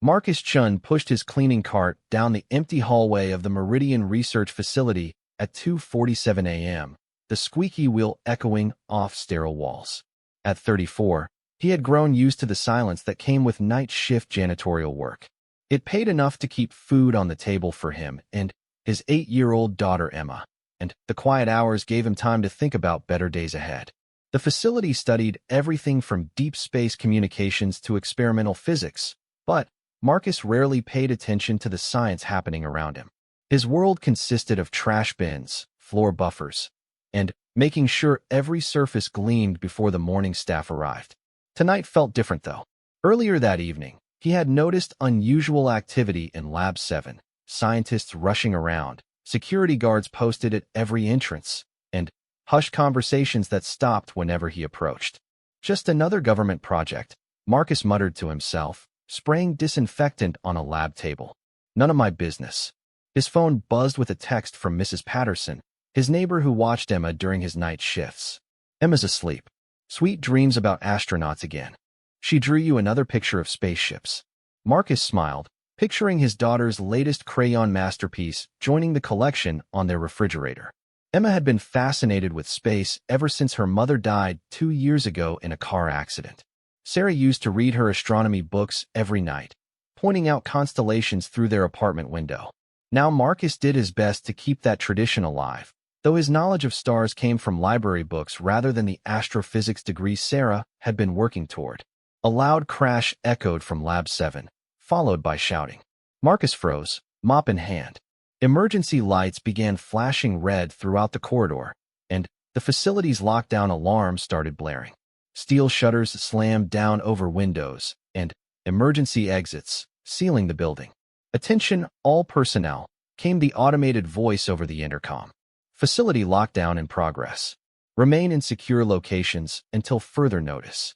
Marcus Chun pushed his cleaning cart down the empty hallway of the Meridian Research Facility at 2:47 a.m., the squeaky wheel echoing off sterile walls. At 34, he had grown used to the silence that came with night shift janitorial work. It paid enough to keep food on the table for him and his 8-year-old daughter Emma, and the quiet hours gave him time to think about better days ahead. The facility studied everything from deep space communications to experimental physics, but Marcus rarely paid attention to the science happening around him. His world consisted of trash bins, floor buffers, and making sure every surface gleamed before the morning staff arrived. Tonight felt different, though. Earlier that evening, he had noticed unusual activity in Lab 7, scientists rushing around, security guards posted at every entrance, and hushed conversations that stopped whenever he approached. Just another government project, Marcus muttered to himself, spraying disinfectant on a lab table. None of my business. His phone buzzed with a text from Mrs. Patterson, his neighbor who watched Emma during his night shifts. Emma's asleep. Sweet dreams about astronauts again. She drew you another picture of spaceships. Marcus smiled, picturing his daughter's latest crayon masterpiece joining the collection on their refrigerator. Emma had been fascinated with space ever since her mother died 2 years ago in a car accident. Sarah used to read her astronomy books every night, pointing out constellations through their apartment window. Now Marcus did his best to keep that tradition alive, though his knowledge of stars came from library books rather than the astrophysics degree Sarah had been working toward. A loud crash echoed from Lab 7, followed by shouting. Marcus froze, mop in hand. Emergency lights began flashing red throughout the corridor, and the facility's lockdown alarm started blaring. Steel shutters slammed down over windows, and emergency exits, sealing the building. Attention, all personnel, came the automated voice over the intercom. Facility lockdown in progress. Remain in secure locations until further notice.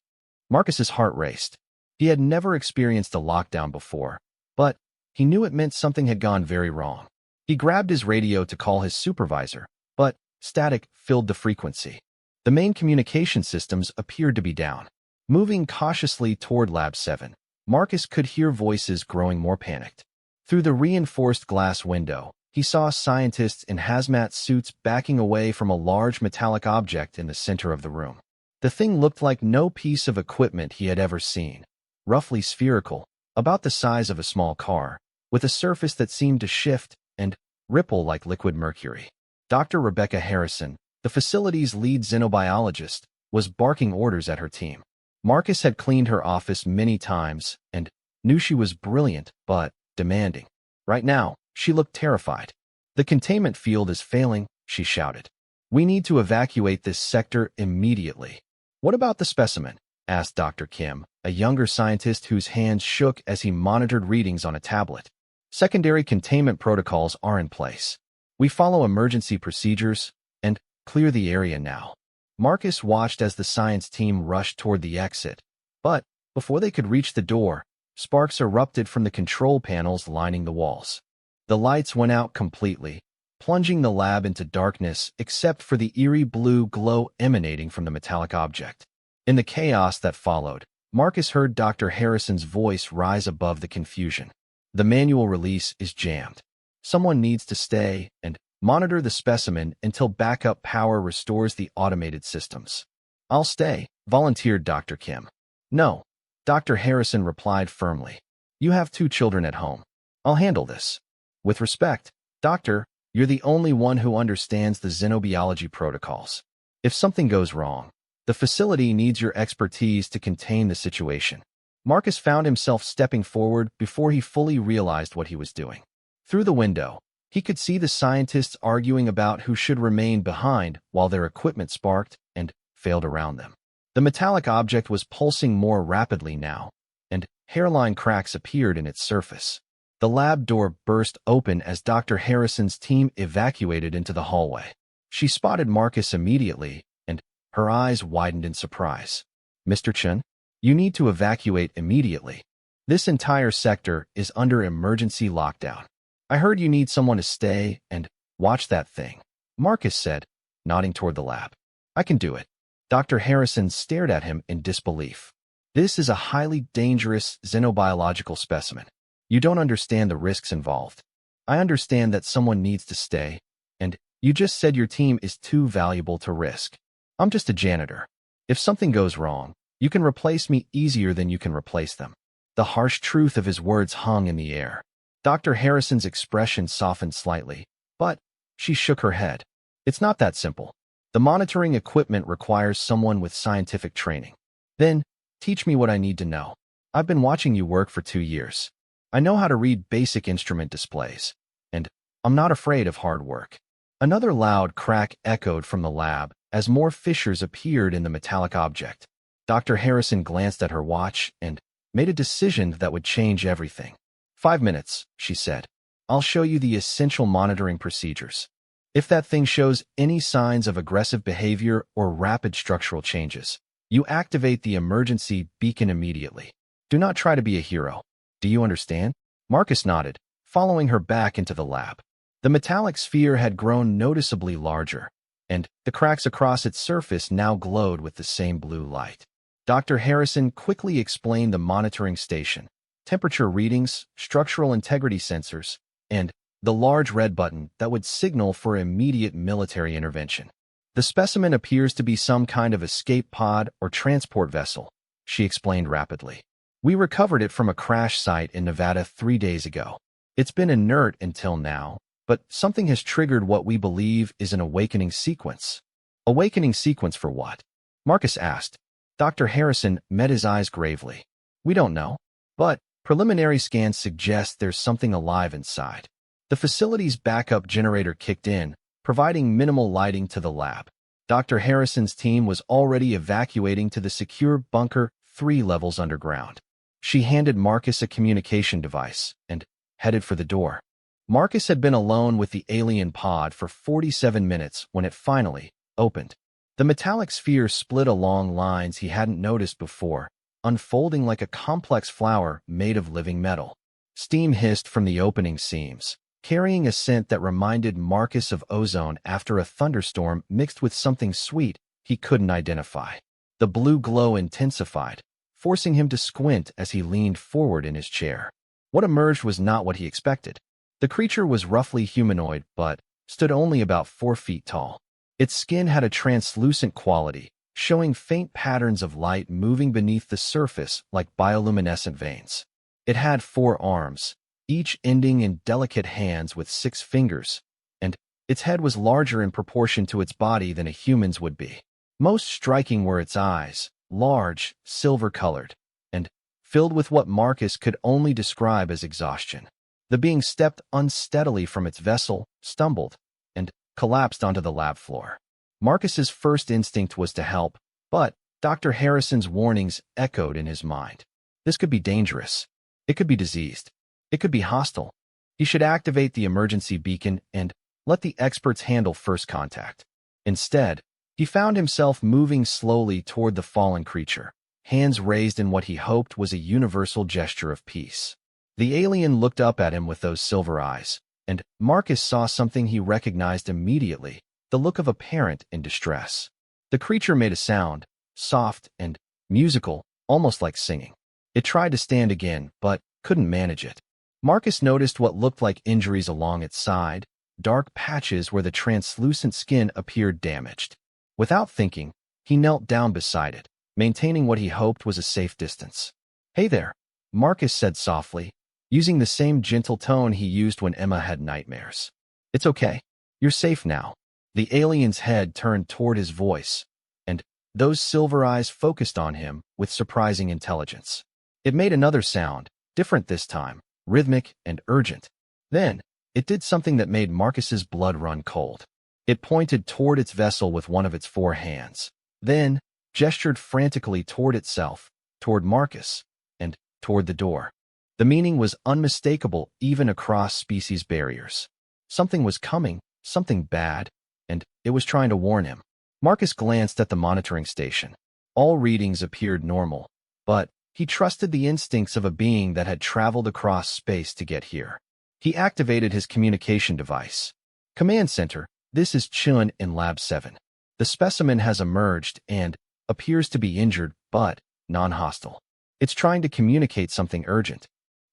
Marcus's heart raced. He had never experienced a lockdown before, but he knew it meant something had gone very wrong. He grabbed his radio to call his supervisor, but static filled the frequency. The main communication systems appeared to be down. Moving cautiously toward Lab 7, Marcus could hear voices growing more panicked. Through the reinforced glass window, he saw scientists in hazmat suits backing away from a large metallic object in the center of the room. The thing looked like no piece of equipment he had ever seen. Roughly spherical, about the size of a small car, with a surface that seemed to shift and ripple like liquid mercury. Dr. Rebecca Harrison, the facility's lead xenobiologist, was barking orders at her team. Marcus had cleaned her office many times and knew she was brilliant but demanding. Right now, she looked terrified. The containment field is failing, she shouted. We need to evacuate this sector immediately. What about the specimen? Asked Dr. Kim, a younger scientist whose hands shook as he monitored readings on a tablet. Secondary containment protocols are in place. We follow emergency procedures and clear the area now. Marcus watched as the science team rushed toward the exit, but before they could reach the door, sparks erupted from the control panels lining the walls. The lights went out completely, plunging the lab into darkness except for the eerie blue glow emanating from the metallic object. In the chaos that followed, Marcus heard Dr. Harrison's voice rise above the confusion. The manual release is jammed. Someone needs to stay and monitor the specimen until backup power restores the automated systems. I'll stay, volunteered Dr. Kim. No, Dr. Harrison replied firmly. You have 2 children at home. I'll handle this. With respect, Doctor, you're the only one who understands the xenobiology protocols. If something goes wrong, the facility needs your expertise to contain the situation. Marcus found himself stepping forward before he fully realized what he was doing. Through the window, he could see the scientists arguing about who should remain behind while their equipment sparked and failed around them. The metallic object was pulsing more rapidly now, and hairline cracks appeared in its surface. The lab door burst open as Dr. Harrison's team evacuated into the hallway. She spotted Marcus immediately, and her eyes widened in surprise. Mr. Chen, you need to evacuate immediately. This entire sector is under emergency lockdown. I heard you need someone to stay and watch that thing, Marcus said, nodding toward the lab. I can do it. Dr. Harrison stared at him in disbelief. This is a highly dangerous xenobiological specimen. You don't understand the risks involved. I understand that someone needs to stay, and you just said your team is too valuable to risk. I'm just a janitor. If something goes wrong, you can replace me easier than you can replace them." The harsh truth of his words hung in the air. Dr. Harrison's expression softened slightly, but she shook her head. "It's not that simple. The monitoring equipment requires someone with scientific training." "Then, teach me what I need to know. I've been watching you work for 2 years. I know how to read basic instrument displays, and I'm not afraid of hard work." Another loud crack echoed from the lab as more fissures appeared in the metallic object. Dr. Harrison glanced at her watch and made a decision that would change everything. "5 minutes," she said. "I'll show you the essential monitoring procedures. If that thing shows any signs of aggressive behavior or rapid structural changes, you activate the emergency beacon immediately. Do not try to be a hero. Do you understand?" Marcus nodded, following her back into the lab. The metallic sphere had grown noticeably larger, and the cracks across its surface now glowed with the same blue light. Dr. Harrison quickly explained the monitoring station, temperature readings, structural integrity sensors, and the large red button that would signal for immediate military intervention. "The specimen appears to be some kind of escape pod or transport vessel," she explained rapidly. "We recovered it from a crash site in Nevada 3 days ago. It's been inert until now, but something has triggered what we believe is an awakening sequence." "Awakening sequence for what?" Marcus asked. Dr. Harrison met his eyes gravely. "We don't know, but preliminary scans suggest there's something alive inside." The facility's backup generator kicked in, providing minimal lighting to the lab. Dr. Harrison's team was already evacuating to the secure bunker 3 levels underground. She handed Marcus a communication device and headed for the door. Marcus had been alone with the alien pod for 47 minutes when it finally opened. The metallic sphere split along lines he hadn't noticed before, unfolding like a complex flower made of living metal. Steam hissed from the opening seams, carrying a scent that reminded Marcus of ozone after a thunderstorm mixed with something sweet he couldn't identify. The blue glow intensified, forcing him to squint as he leaned forward in his chair. What emerged was not what he expected. The creature was roughly humanoid, but stood only about 4 feet tall. Its skin had a translucent quality, showing faint patterns of light moving beneath the surface like bioluminescent veins. It had 4 arms, each ending in delicate hands with 6 fingers, and its head was larger in proportion to its body than a human's would be. Most striking were its eyes, large, silver-colored, and filled with what Marcus could only describe as exhaustion. The being stepped unsteadily from its vessel, stumbled, and collapsed onto the lab floor. Marcus's first instinct was to help, but Dr. Harrison's warnings echoed in his mind. This could be dangerous. It could be diseased. It could be hostile. He should activate the emergency beacon and let the experts handle first contact. Instead, he found himself moving slowly toward the fallen creature, hands raised in what he hoped was a universal gesture of peace. The alien looked up at him with those silver eyes, and Marcus saw something he recognized immediately, the look of a parent in distress. The creature made a sound, soft and musical, almost like singing. It tried to stand again, but couldn't manage it. Marcus noticed what looked like injuries along its side, dark patches where the translucent skin appeared damaged. Without thinking, he knelt down beside it, maintaining what he hoped was a safe distance. "Hey there," Marcus said softly, using the same gentle tone he used when Emma had nightmares. "It's okay. You're safe now." The alien's head turned toward his voice, and those silver eyes focused on him with surprising intelligence. It made another sound, different this time, rhythmic and urgent. Then, it did something that made Marcus's blood run cold. It pointed toward its vessel with one of its 4 hands, then gestured frantically toward itself, toward Marcus, and toward the door. The meaning was unmistakable even across species barriers. Something was coming, something bad, and it was trying to warn him. Marcus glanced at the monitoring station. All readings appeared normal, but he trusted the instincts of a being that had traveled across space to get here. He activated his communication device. "Command Center, this is Chun in Lab 7. The specimen has emerged and appears to be injured, but non-hostile. It's trying to communicate something urgent."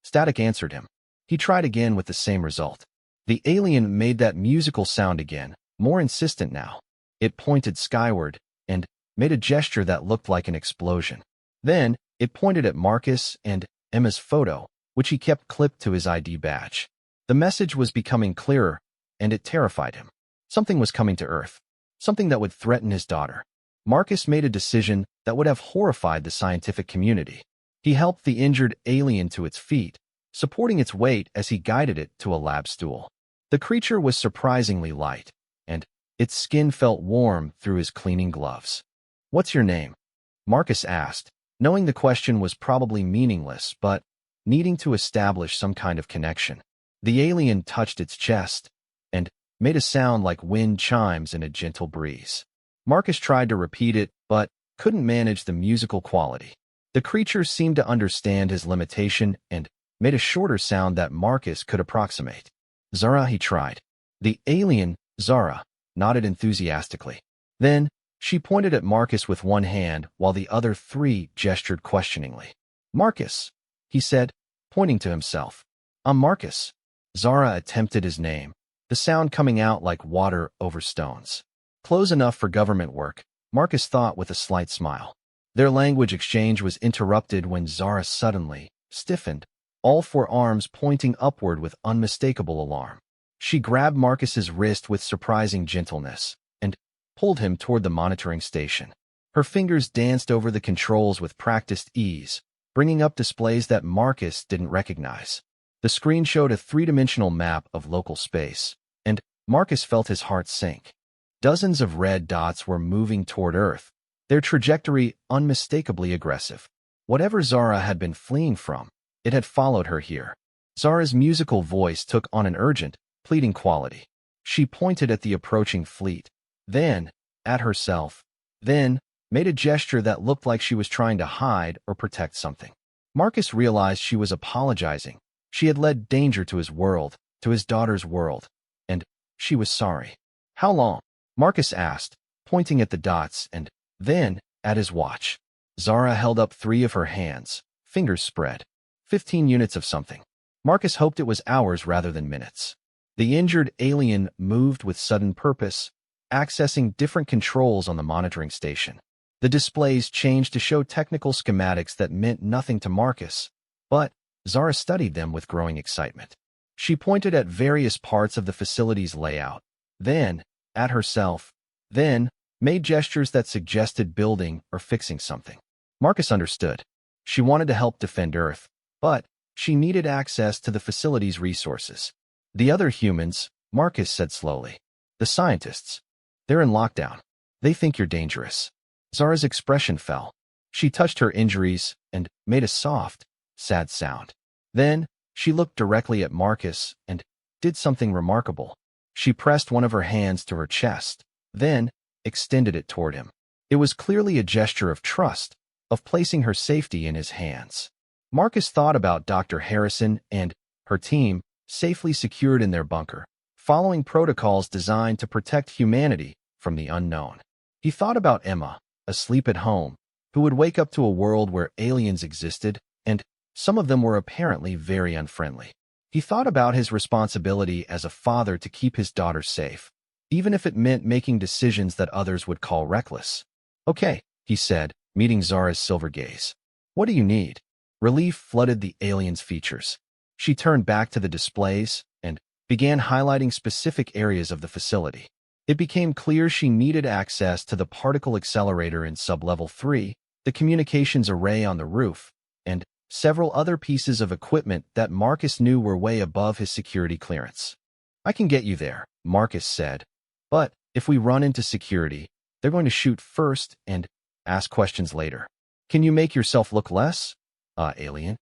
Static answered him. He tried again with the same result. The alien made that musical sound again, more insistent now. It pointed skyward and made a gesture that looked like an explosion. Then, it pointed at Marcus and Emma's photo, which he kept clipped to his ID badge. The message was becoming clearer, and it terrified him. Something was coming to Earth. Something that would threaten his daughter. Marcus made a decision that would have horrified the scientific community. He helped the injured alien to its feet, supporting its weight as he guided it to a lab stool. The creature was surprisingly light, and its skin felt warm through his cleaning gloves. "What's your name?" Marcus asked, knowing the question was probably meaningless, but needing to establish some kind of connection. The alien touched its chest and made a sound like wind chimes in a gentle breeze. Marcus tried to repeat it, but couldn't manage the musical quality. The creature seemed to understand his limitation and made a shorter sound that Marcus could approximate. "Zara," he tried. The alien, Zara, nodded enthusiastically. Then, she pointed at Marcus with one hand while the other three gestured questioningly. "Marcus," he said, pointing to himself. "I'm Marcus." Zara attempted his name, the sound coming out like water over stones. Close enough for government work, Marcus thought with a slight smile. Their language exchange was interrupted when Zara suddenly stiffened, all four arms pointing upward with unmistakable alarm. She grabbed Marcus's wrist with surprising gentleness and pulled him toward the monitoring station. Her fingers danced over the controls with practiced ease, bringing up displays that Marcus didn't recognize. The screen showed a three-dimensional map of local space, and Marcus felt his heart sink. Dozens of red dots were moving toward Earth, their trajectory unmistakably aggressive. Whatever Zara had been fleeing from, it had followed her here. Zara's musical voice took on an urgent, pleading quality. She pointed at the approaching fleet, then at herself, then made a gesture that looked like she was trying to hide or protect something. Marcus realized she was apologizing. She had led danger to his world, to his daughter's world, and she was sorry. "How long?" Marcus asked, pointing at the dots and then at his watch. Zara held up three of her hands, fingers spread. 15 units of something. Marcus hoped it was hours rather than minutes. The injured alien moved with sudden purpose, accessing different controls on the monitoring station. The displays changed to show technical schematics that meant nothing to Marcus, but Zara studied them with growing excitement. She pointed at various parts of the facility's layout, then at herself, then made gestures that suggested building or fixing something. Marcus understood. She wanted to help defend Earth, but she needed access to the facility's resources. "The other humans," Marcus said slowly. "The scientists. They're in lockdown. They think you're dangerous." Zara's expression fell. She touched her injuries and made a soft, sad sound. Then, she looked directly at Marcus and did something remarkable. She pressed one of her hands to her chest, then extended it toward him. It was clearly a gesture of trust, of placing her safety in his hands. Marcus thought about Dr. Harrison and her team, safely secured in their bunker, following protocols designed to protect humanity from the unknown. He thought about Emma, asleep at home, who would wake up to a world where aliens existed, and some of them were apparently very unfriendly. He thought about his responsibility as a father to keep his daughter safe, even if it meant making decisions that others would call reckless. "Okay," he said, meeting Zara's silver gaze. "What do you need?" Relief flooded the alien's features. She turned back to the displays and began highlighting specific areas of the facility. It became clear she needed access to the particle accelerator in sublevel 3, the communications array on the roof, and several other pieces of equipment that Marcus knew were way above his security clearance. "I can get you there," Marcus said. "But if we run into security, they're going to shoot first and ask questions later. Can you make yourself look less, alien?"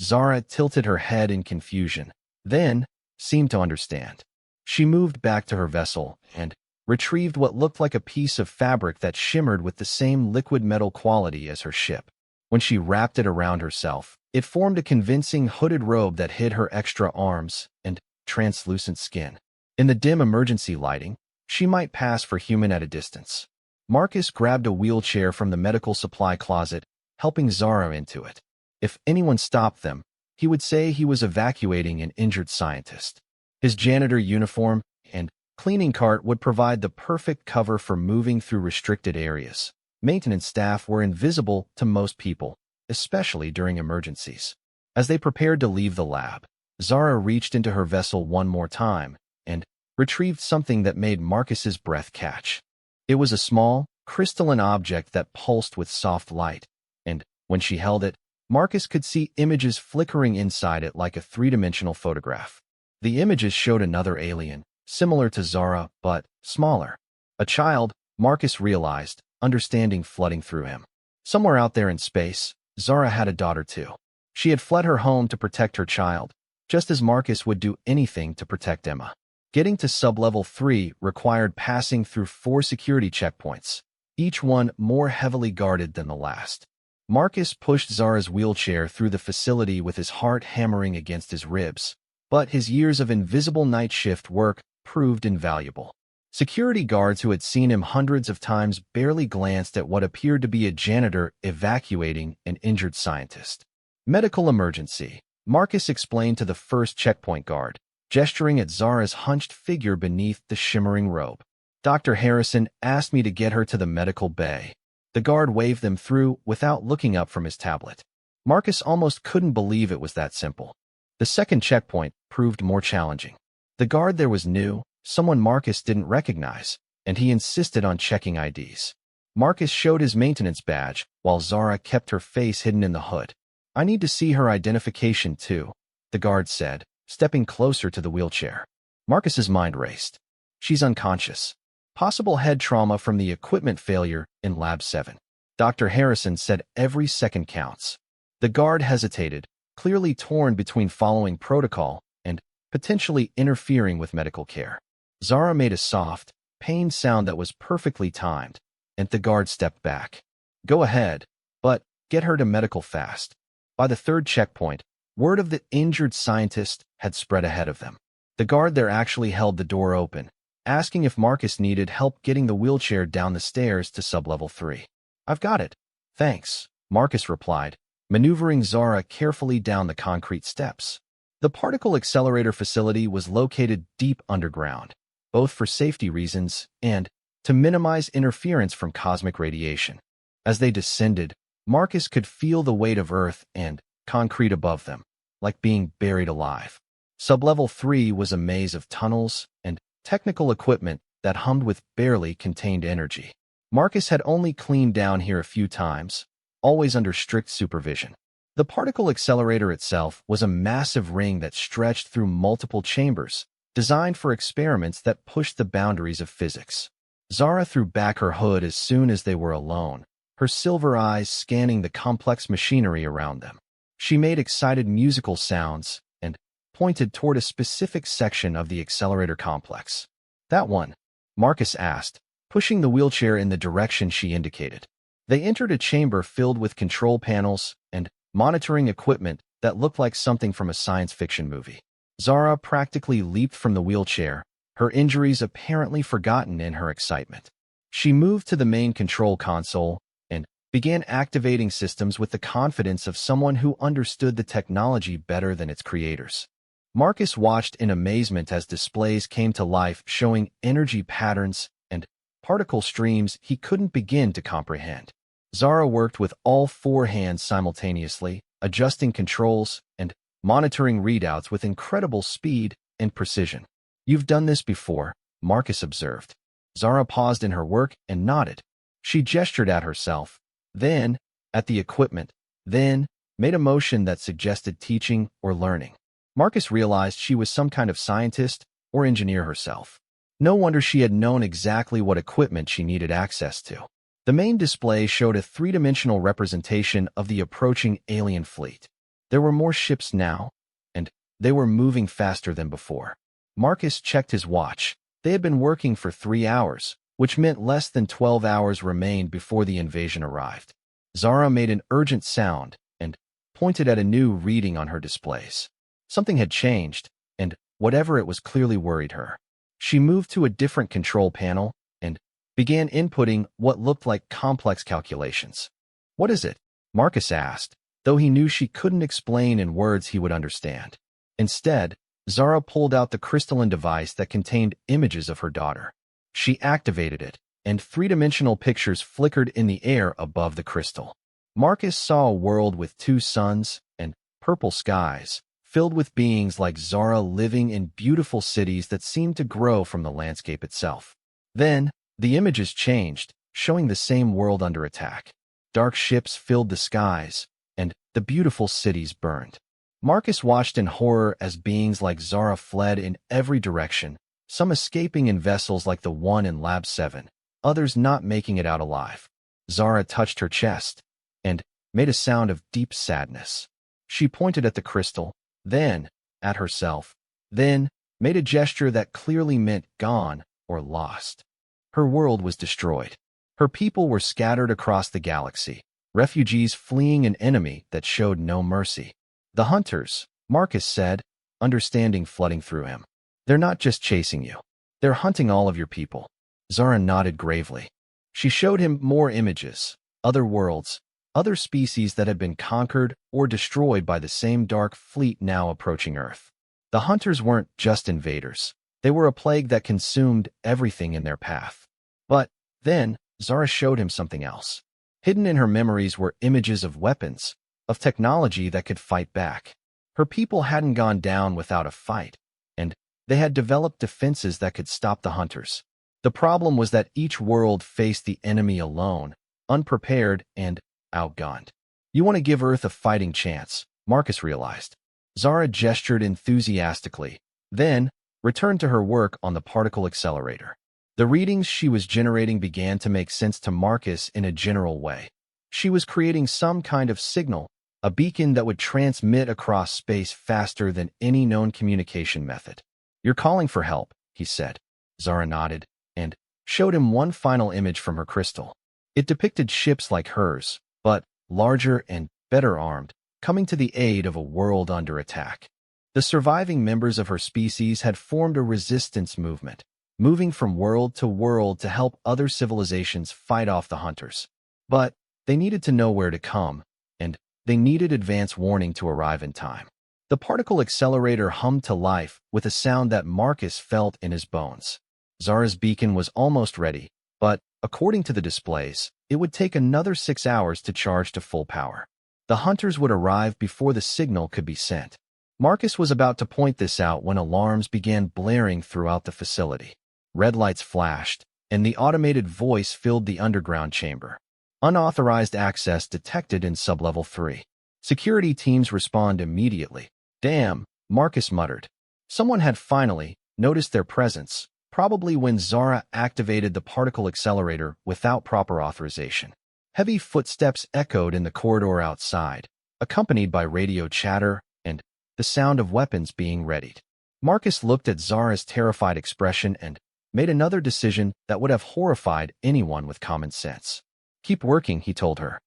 Zara tilted her head in confusion, then seemed to understand. She moved back to her vessel and retrieved what looked like a piece of fabric that shimmered with the same liquid metal quality as her ship. When she wrapped it around herself, it formed a convincing hooded robe that hid her extra arms and translucent skin. In the dim emergency lighting, she might pass for human at a distance. Marcus grabbed a wheelchair from the medical supply closet, helping Zara into it. If anyone stopped them, he would say he was evacuating an injured scientist. His janitor uniform and cleaning cart would provide the perfect cover for moving through restricted areas. Maintenance staff were invisible to most people, especially during emergencies. As they prepared to leave the lab, Zara reached into her vessel one more time and retrieved something that made Marcus's breath catch. It was a small, crystalline object that pulsed with soft light, and when she held it, Marcus could see images flickering inside it like a three-dimensional photograph. The images showed another alien, similar to Zara, but smaller. A child, Marcus realized, understanding flooding through him. Somewhere out there in space, Zara had a daughter too. She had fled her home to protect her child, just as Marcus would do anything to protect Emma. Getting to sub-level 3 required passing through 4 security checkpoints, each one more heavily guarded than the last. Marcus pushed Zara's wheelchair through the facility with his heart hammering against his ribs, but his years of invisible night shift work proved invaluable. Security guards who had seen him hundreds of times barely glanced at what appeared to be a janitor evacuating an injured scientist. Medical emergency, Marcus explained to the first checkpoint guard, gesturing at Zara's hunched figure beneath the shimmering robe. Dr. Harrison asked me to get her to the medical bay. The guard waved them through without looking up from his tablet. Marcus almost couldn't believe it was that simple. The second checkpoint proved more challenging. The guard there was new, someone Marcus didn't recognize, and he insisted on checking IDs. Marcus showed his maintenance badge, while Zara kept her face hidden in the hood. "I need to see her identification too," the guard said, stepping closer to the wheelchair. Marcus's mind raced. She's unconscious. Possible head trauma from the equipment failure in Lab 7. Dr. Harrison said every second counts. The guard hesitated, clearly torn between following protocol and potentially interfering with medical care. Zara made a soft, pained sound that was perfectly timed, and the guard stepped back. "Go ahead, but get her to medical fast." By the third checkpoint, word of the injured scientist had spread ahead of them. The guard there actually held the door open, asking if Marcus needed help getting the wheelchair down the stairs to sub-level 3. "I've got it. Thanks," Marcus replied, maneuvering Zara carefully down the concrete steps. The particle accelerator facility was located deep underground, both for safety reasons and to minimize interference from cosmic radiation. As they descended, Marcus could feel the weight of Earth and concrete above them, like being buried alive. Sub-level 3 was a maze of tunnels and technical equipment that hummed with barely contained energy. Marcus had only cleaned down here a few times, always under strict supervision. The particle accelerator itself was a massive ring that stretched through multiple chambers, designed for experiments that pushed the boundaries of physics. Zara threw back her hood as soon as they were alone, her silver eyes scanning the complex machinery around them. She made excited musical sounds and pointed toward a specific section of the accelerator complex. "That one?" Marcus asked, pushing the wheelchair in the direction she indicated. They entered a chamber filled with control panels and monitoring equipment that looked like something from a science fiction movie. Zara practically leaped from the wheelchair, her injuries apparently forgotten in her excitement. She moved to the main control console and began activating systems with the confidence of someone who understood the technology better than its creators. Marcus watched in amazement as displays came to life showing energy patterns and particle streams he couldn't begin to comprehend. Zara worked with all 4 hands simultaneously, adjusting controls and monitoring readouts with incredible speed and precision. "You've done this before," Marcus observed. Zara paused in her work and nodded. She gestured at herself, then at the equipment, then made a motion that suggested teaching or learning. Marcus realized she was some kind of scientist or engineer herself. No wonder she had known exactly what equipment she needed access to. The main display showed a 3-dimensional representation of the approaching alien fleet. There were more ships now, and they were moving faster than before. Marcus checked his watch. They had been working for 3 hours, which meant less than 12 hours remained before the invasion arrived. Zara made an urgent sound and pointed at a new reading on her displays. Something had changed, and whatever it was clearly worried her. She moved to a different control panel and began inputting what looked like complex calculations. "What is it?" Marcus asked. though he knew she couldn't explain in words he would understand. Instead, Zara pulled out the crystalline device that contained images of her daughter. She activated it, and three-dimensional pictures flickered in the air above the crystal. Marcus saw a world with two suns and purple skies, filled with beings like Zara living in beautiful cities that seemed to grow from the landscape itself. Then, the images changed, showing the same world under attack. Dark ships filled the skies, and the beautiful cities burned. Marcus watched in horror as beings like Zara fled in every direction, some escaping in vessels like the one in Lab 7, others not making it out alive. Zara touched her chest and made a sound of deep sadness. She pointed at the crystal, then at herself, then made a gesture that clearly meant gone or lost. Her world was destroyed. Her people were scattered across the galaxy, refugees fleeing an enemy that showed no mercy. The hunters, Marcus said, understanding flooding through him. They're not just chasing you. They're hunting all of your people. Zara nodded gravely. She showed him more images, other worlds, other species that had been conquered or destroyed by the same dark fleet now approaching Earth. The hunters weren't just invaders. They were a plague that consumed everything in their path. But then, Zara showed him something else. Hidden in her memories were images of weapons, of technology that could fight back. Her people hadn't gone down without a fight, and they had developed defenses that could stop the hunters. The problem was that each world faced the enemy alone, unprepared and outgunned. You want to give Earth a fighting chance, Marcus realized. Zara gestured enthusiastically, then returned to her work on the particle accelerator. The readings she was generating began to make sense to Marcus in a general way. She was creating some kind of signal, a beacon that would transmit across space faster than any known communication method. "You're calling for help," he said. Zara nodded and showed him one final image from her crystal. It depicted ships like hers, but larger and better armed, coming to the aid of a world under attack. The surviving members of her species had formed a resistance movement, moving from world to help other civilizations fight off the hunters. But they needed to know where to come, and they needed advance warning to arrive in time. The particle accelerator hummed to life with a sound that Marcus felt in his bones. Zara's beacon was almost ready, but according to the displays, it would take another 6 hours to charge to full power. The hunters would arrive before the signal could be sent. Marcus was about to point this out when alarms began blaring throughout the facility. Red lights flashed, and the automated voice filled the underground chamber. Unauthorized access detected in sublevel 3. Security teams respond immediately. "Damn," Marcus muttered. Someone had finally noticed their presence, probably when Zara activated the particle accelerator without proper authorization. Heavy footsteps echoed in the corridor outside, accompanied by radio chatter and the sound of weapons being readied. Marcus looked at Zara's terrified expression and made another decision that would have horrified anyone with common sense. "Keep working," he told her.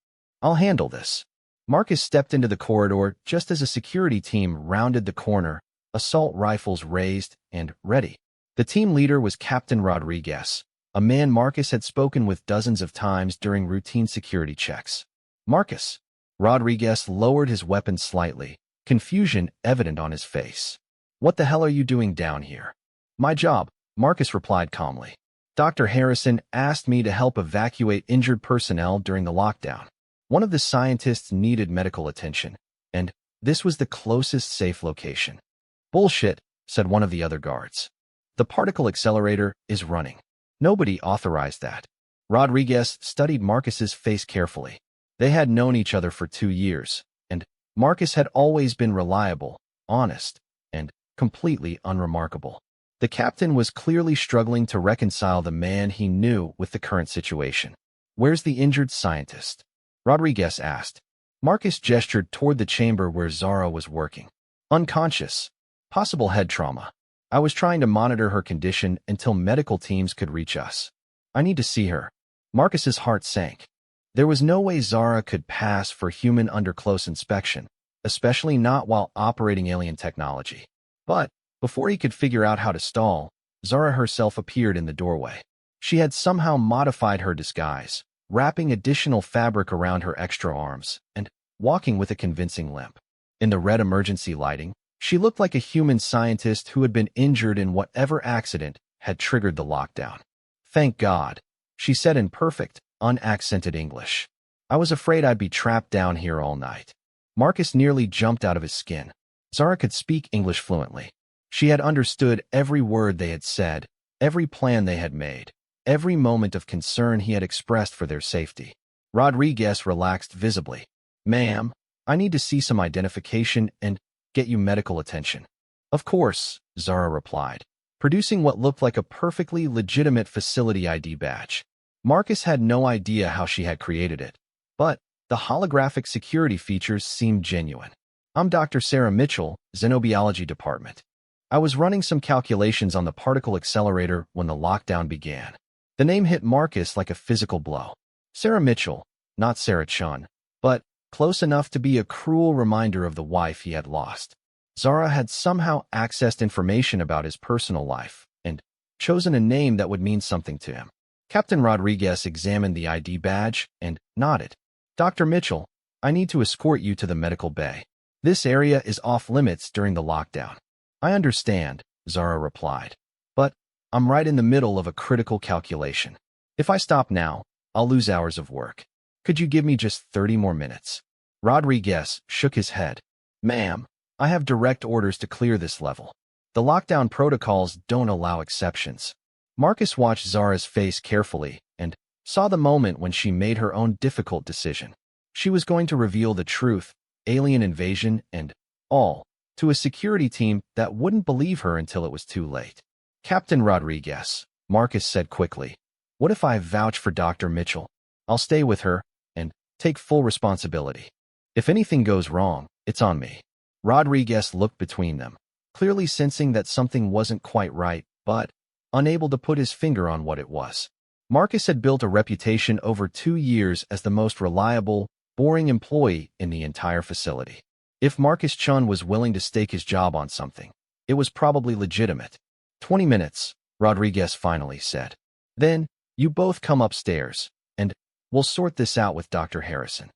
"I'll handle this." Marcus stepped into the corridor just as a security team rounded the corner, assault rifles raised and ready. The team leader was Captain Rodriguez, a man Marcus had spoken with dozens of times during routine security checks. "Marcus." Rodriguez lowered his weapon slightly, confusion evident on his face. "What the hell are you doing down here?" "My job," Marcus replied calmly. "Dr. Harrison asked me to help evacuate injured personnel during the lockdown. One of the scientists needed medical attention, and this was the closest safe location." "Bullshit," said one of the other guards. "The particle accelerator is running. Nobody authorized that." Rodriguez studied Marcus's face carefully. They had known each other for 2 years, and Marcus had always been reliable, honest, and completely unremarkable. The captain was clearly struggling to reconcile the man he knew with the current situation. "Where's the injured scientist?" Rodriguez asked. Marcus gestured toward the chamber where Zara was working. "Unconscious. Possible head trauma. I was trying to monitor her condition until medical teams could reach us. I need to see her." Marcus's heart sank. There was no way Zara could pass for human under close inspection, especially not while operating alien technology. But before he could figure out how to stall, Zara herself appeared in the doorway. She had somehow modified her disguise, wrapping additional fabric around her extra arms, and walking with a convincing limp. In the red emergency lighting, she looked like a human scientist who had been injured in whatever accident had triggered the lockdown. "Thank God," she said in perfect, unaccented English. "I was afraid I'd be trapped down here all night." Marcus nearly jumped out of his skin. Zara could speak English fluently. She had understood every word they had said, every plan they had made, every moment of concern he had expressed for their safety. Rodriguez relaxed visibly. "Ma'am, I need to see some identification and get you medical attention." "Of course," Zara replied, producing what looked like a perfectly legitimate facility ID badge. Marcus had no idea how she had created it, but the holographic security features seemed genuine. "I'm Dr. Sarah Mitchell, Xenobiology Department. I was running some calculations on the particle accelerator when the lockdown began." The name hit Marcus like a physical blow. Sarah Mitchell, not Sarah Chun, but close enough to be a cruel reminder of the wife he had lost. Zara had somehow accessed information about his personal life and chosen a name that would mean something to him. Captain Rodriguez examined the ID badge and nodded. "Dr. Mitchell, I need to escort you to the medical bay. This area is off-limits during the lockdown." "I understand," Zara replied, "but I'm right in the middle of a critical calculation. If I stop now, I'll lose hours of work. Could you give me just 30 more minutes?" Rodriguez shook his head. "Ma'am, I have direct orders to clear this level. The lockdown protocols don't allow exceptions." Marcus watched Zara's face carefully and saw the moment when she made her own difficult decision. She was going to reveal the truth, alien invasion, and all, to a security team that wouldn't believe her until it was too late. "Captain Rodriguez," Marcus said quickly, "what if I vouch for Dr. Mitchell? I'll stay with her and take full responsibility. If anything goes wrong, it's on me." Rodriguez looked between them, clearly sensing that something wasn't quite right, but unable to put his finger on what it was. Marcus had built a reputation over 2 years as the most reliable, boring employee in the entire facility. If Marcus Chun was willing to stake his job on something, it was probably legitimate. 20 minutes, Rodriguez finally said. "Then, you both come upstairs, and we'll sort this out with Dr. Harrison."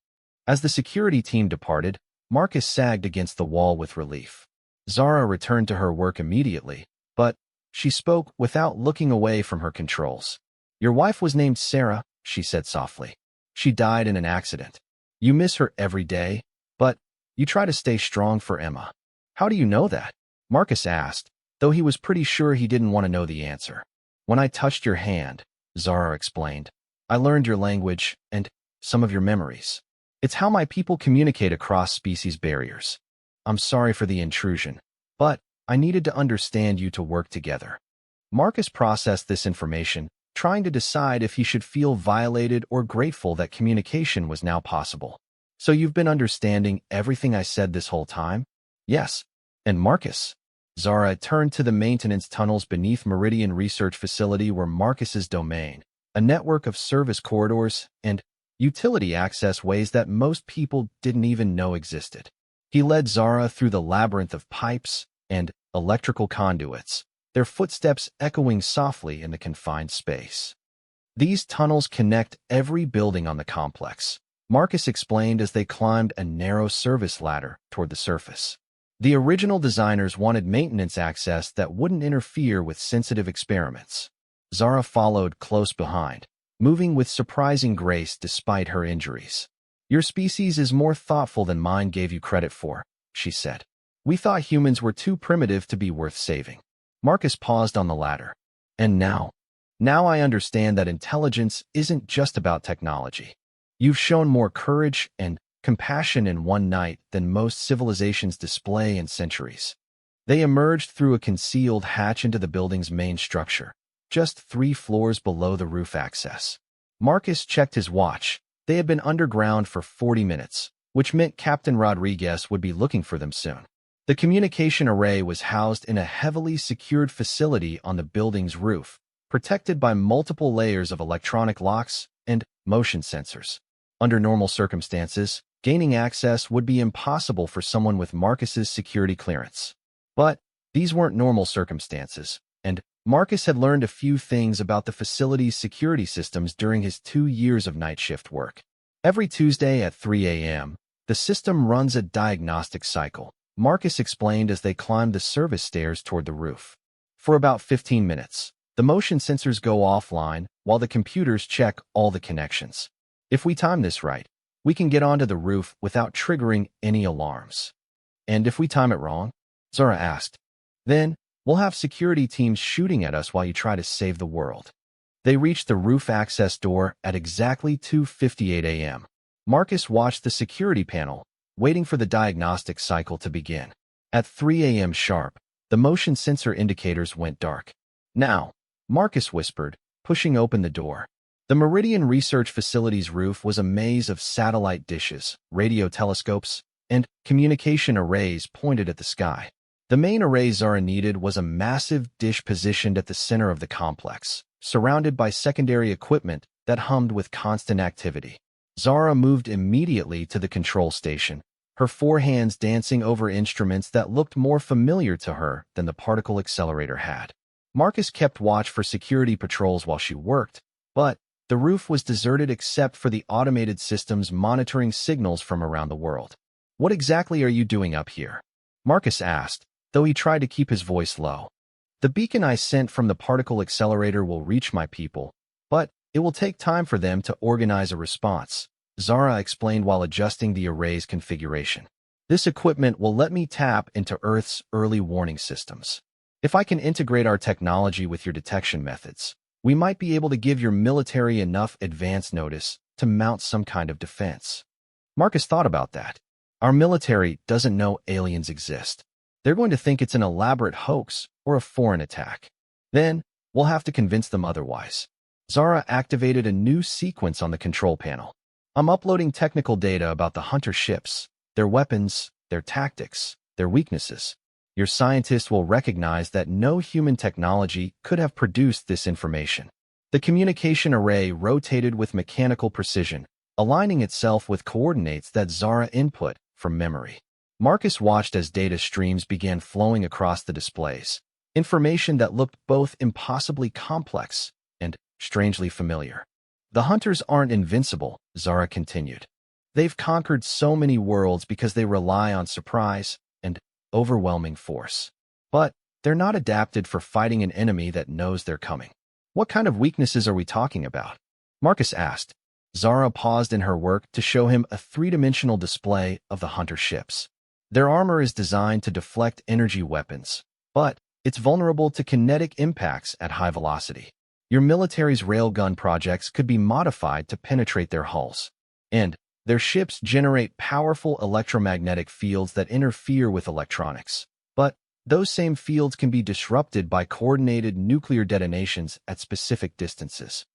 As the security team departed, Marcus sagged against the wall with relief. Zara returned to her work immediately, but she spoke without looking away from her controls. "Your wife was named Sarah," she said softly. "She died in an accident. You miss her every day, but you try to stay strong for Emma." "How do you know that?" Marcus asked, though he was pretty sure he didn't want to know the answer. "When I touched your hand," Zara explained, "I learned your language and some of your memories. It's how my people communicate across species barriers. I'm sorry for the intrusion, but I needed to understand you to work together." Marcus processed this information, trying to decide if he should feel violated or grateful that communication was now possible. "So you've been understanding everything I said this whole time?" "Yes." "And Marcus?" Zara turned to the maintenance tunnels beneath Meridian Research Facility where Marcus's domain, a network of service corridors and utility access ways that most people didn't even know existed. He led Zara through the labyrinth of pipes and electrical conduits, their footsteps echoing softly in the confined space. "These tunnels connect every building on the complex," Marcus explained as they climbed a narrow service ladder toward the surface. The original designers wanted maintenance access that wouldn't interfere with sensitive experiments. Zara followed close behind, moving with surprising grace despite her injuries. "Your species is more thoughtful than mine gave you credit for," she said. "We thought humans were too primitive to be worth saving." Marcus paused on the ladder. "And now I understand that intelligence isn't just about technology. You've shown more courage and compassion in one night than most civilizations display in centuries." They emerged through a concealed hatch into the building's main structure, just 3 floors below the roof access. Marcus checked his watch. They had been underground for 40 minutes, which meant Captain Rodriguez would be looking for them soon. The communication array was housed in a heavily secured facility on the building's roof, protected by multiple layers of electronic locks and motion sensors. Under normal circumstances, gaining access would be impossible for someone with Marcus's security clearance. But these weren't normal circumstances, and Marcus had learned a few things about the facility's security systems during his 2 years of night shift work. Every Tuesday at 3 a.m., The system runs a diagnostic cycle, Marcus explained as they climbed the service stairs toward the roof. For about 15 minutes, the motion sensors go offline while the computers check all the connections. If we time this right, we can get onto the roof without triggering any alarms. And if we time it wrong? Zara asked. Then, we'll have security teams shooting at us while you try to save the world. They reached the roof access door at exactly 2:58 a.m. Marcus watched the security panel, waiting for the diagnostic cycle to begin. At 3 a.m. sharp, the motion sensor indicators went dark. Now, Marcus whispered, pushing open the door. The Meridian Research Facility's roof was a maze of satellite dishes, radio telescopes, and communication arrays pointed at the sky. The main array Zara needed was a massive dish positioned at the center of the complex, surrounded by secondary equipment that hummed with constant activity. Zara moved immediately to the control station, her four hands dancing over instruments that looked more familiar to her than the particle accelerator had. Marcus kept watch for security patrols while she worked, but the roof was deserted except for the automated systems monitoring signals from around the world. "What exactly are you doing up here?" Marcus asked, though he tried to keep his voice low. "The beacon I sent from the particle accelerator will reach my people, but it will take time for them to organize a response," Zara explained while adjusting the array's configuration. "This equipment will let me tap into Earth's early warning systems. If I can integrate our technology with your detection methods, we might be able to give your military enough advance notice to mount some kind of defense." Marcus thought about that. Our military doesn't know aliens exist. They're going to think it's an elaborate hoax or a foreign attack. Then, we'll have to convince them otherwise. Zara activated a new sequence on the control panel. "I'm uploading technical data about the hunter ships, their weapons, their tactics, their weaknesses. Your scientists will recognize that no human technology could have produced this information." The communication array rotated with mechanical precision, aligning itself with coordinates that Zara input from memory. Marcus watched as data streams began flowing across the displays, information that looked both impossibly complex and strangely familiar. "The hunters aren't invincible," Zara continued. "They've conquered so many worlds because they rely on surprise and overwhelming force. But they're not adapted for fighting an enemy that knows they're coming." "What kind of weaknesses are we talking about?" Marcus asked. Zara paused in her work to show him a three-dimensional display of the hunter ships. "Their armor is designed to deflect energy weapons, but it's vulnerable to kinetic impacts at high velocity. Your military's railgun projects could be modified to penetrate their hulls. And their ships generate powerful electromagnetic fields that interfere with electronics. But those same fields can be disrupted by coordinated nuclear detonations at specific distances."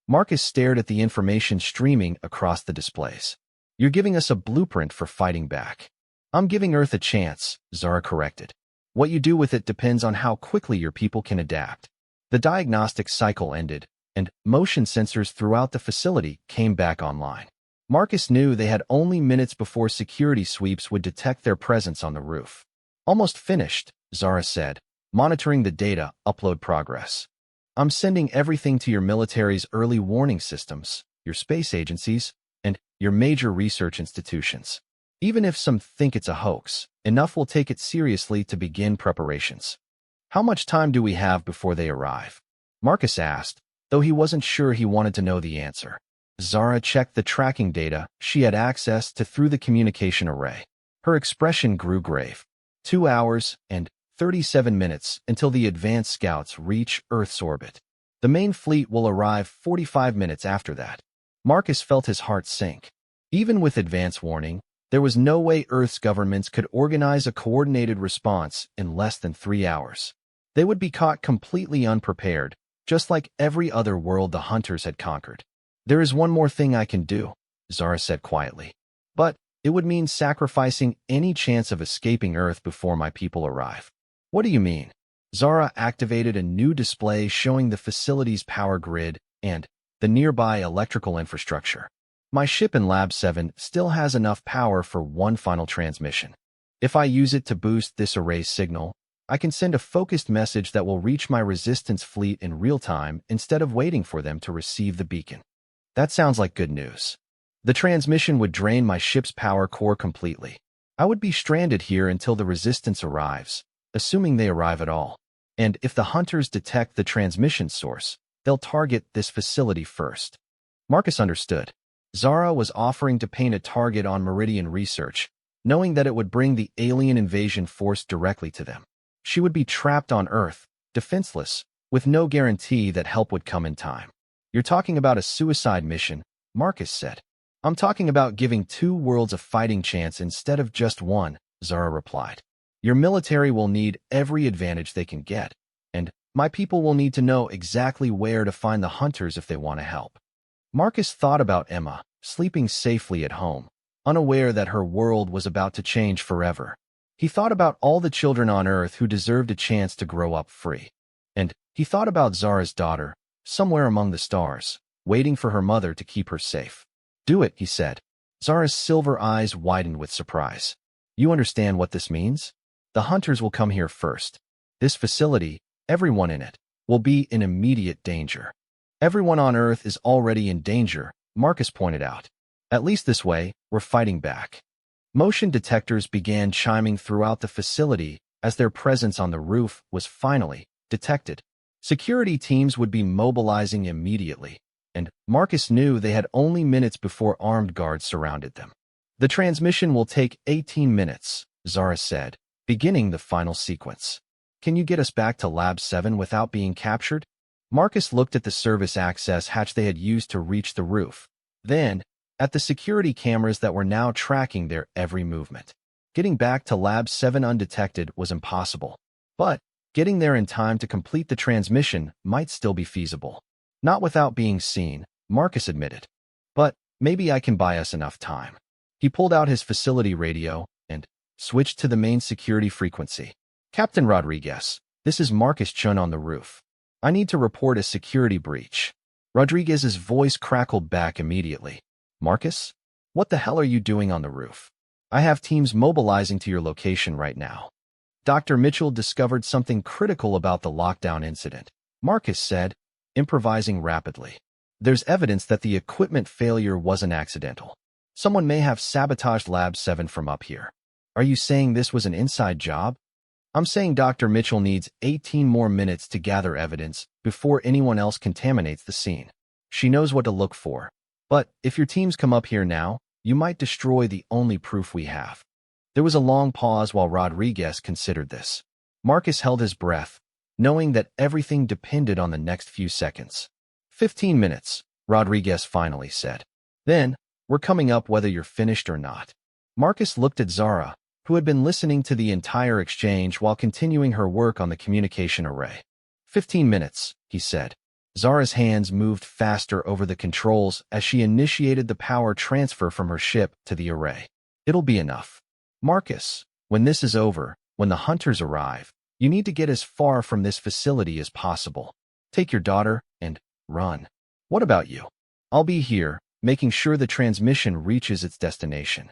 Marcus stared at the information streaming across the displays. "You're giving us a blueprint for fighting back." "I'm giving Earth a chance," Zara corrected. "What you do with it depends on how quickly your people can adapt." The diagnostic cycle ended, and motion sensors throughout the facility came back online. Marcus knew they had only minutes before security sweeps would detect their presence on the roof. "Almost finished," Zara said, monitoring the data upload progress. "I'm sending everything to your military's early warning systems, your space agencies, and your major research institutions. Even if some think it's a hoax, enough will take it seriously to begin preparations." "How much time do we have before they arrive?" Marcus asked, though he wasn't sure he wanted to know the answer. Zara checked the tracking data she had access to through the communication array. Her expression grew grave. 2 hours and 37 minutes until the advanced scouts reach Earth's orbit. The main fleet will arrive 45 minutes after that. Marcus felt his heart sink. Even with advance warning, there was no way Earth's governments could organize a coordinated response in less than 3 hours. They would be caught completely unprepared, just like every other world the hunters had conquered. "There is one more thing I can do," Zara said quietly. "But it would mean sacrificing any chance of escaping Earth before my people arrive." "What do you mean?" Zara activated a new display showing the facility's power grid and the nearby electrical infrastructure. "My ship in Lab 7 still has enough power for one final transmission. If I use it to boost this array's signal, I can send a focused message that will reach my resistance fleet in real time instead of waiting for them to receive the beacon." "That sounds like good news." The transmission would drain my ship's power core completely. I would be stranded here until the resistance arrives, assuming they arrive at all. And if the hunters detect the transmission source, they'll target this facility first. Marcus understood. Zara was offering to paint a target on Meridian Research, knowing that it would bring the alien invasion force directly to them. She would be trapped on Earth, defenseless, with no guarantee that help would come in time. You're talking about a suicide mission, Marcus said. I'm talking about giving 2 worlds a fighting chance instead of just one, Zara replied. Your military will need every advantage they can get, and my people will need to know exactly where to find the hunters if they want to help. Marcus thought about Emma, sleeping safely at home, unaware that her world was about to change forever. He thought about all the children on Earth who deserved a chance to grow up free. And he thought about Zara's daughter, somewhere among the stars, waiting for her mother to keep her safe. Do it, he said. Zara's silver eyes widened with surprise. You understand what this means? The hunters will come here first. This facility, everyone in it, will be in immediate danger. Everyone on Earth is already in danger, Marcus pointed out. At least this way, we're fighting back. Motion detectors began chiming throughout the facility as their presence on the roof was finally detected. Security teams would be mobilizing immediately, and Marcus knew they had only minutes before armed guards surrounded them. The transmission will take 18 minutes, Zara said, beginning the final sequence. Can you get us back to Lab 7 without being captured? Marcus looked at the service access hatch they had used to reach the roof, then at the security cameras that were now tracking their every movement. Getting back to Lab 7 undetected was impossible, but getting there in time to complete the transmission might still be feasible. Not without being seen, Marcus admitted. But maybe I can buy us enough time. He pulled out his facility radio and switched to the main security frequency. Captain Rodriguez, this is Marcus Chun on the roof. I need to report a security breach. Rodriguez's voice crackled back immediately. Marcus? What the hell are you doing on the roof? I have teams mobilizing to your location right now. Dr. Mitchell discovered something critical about the lockdown incident, Marcus said, improvising rapidly. There's evidence that the equipment failure wasn't accidental. Someone may have sabotaged Lab 7 from up here. Are you saying this was an inside job? I'm saying Dr. Mitchell needs 18 more minutes to gather evidence before anyone else contaminates the scene. She knows what to look for. But if your teams come up here now, you might destroy the only proof we have. There was a long pause while Rodriguez considered this. Marcus held his breath, knowing that everything depended on the next few seconds. 15 minutes, Rodriguez finally said. Then, we're coming up whether you're finished or not. Marcus looked at Zara, who had been listening to the entire exchange while continuing her work on the communication array. 15 minutes, he said. Zara's hands moved faster over the controls as she initiated the power transfer from her ship to the array. It'll be enough. Marcus, when this is over, when the hunters arrive, you need to get as far from this facility as possible. Take your daughter and run. What about you? I'll be here, making sure the transmission reaches its destination.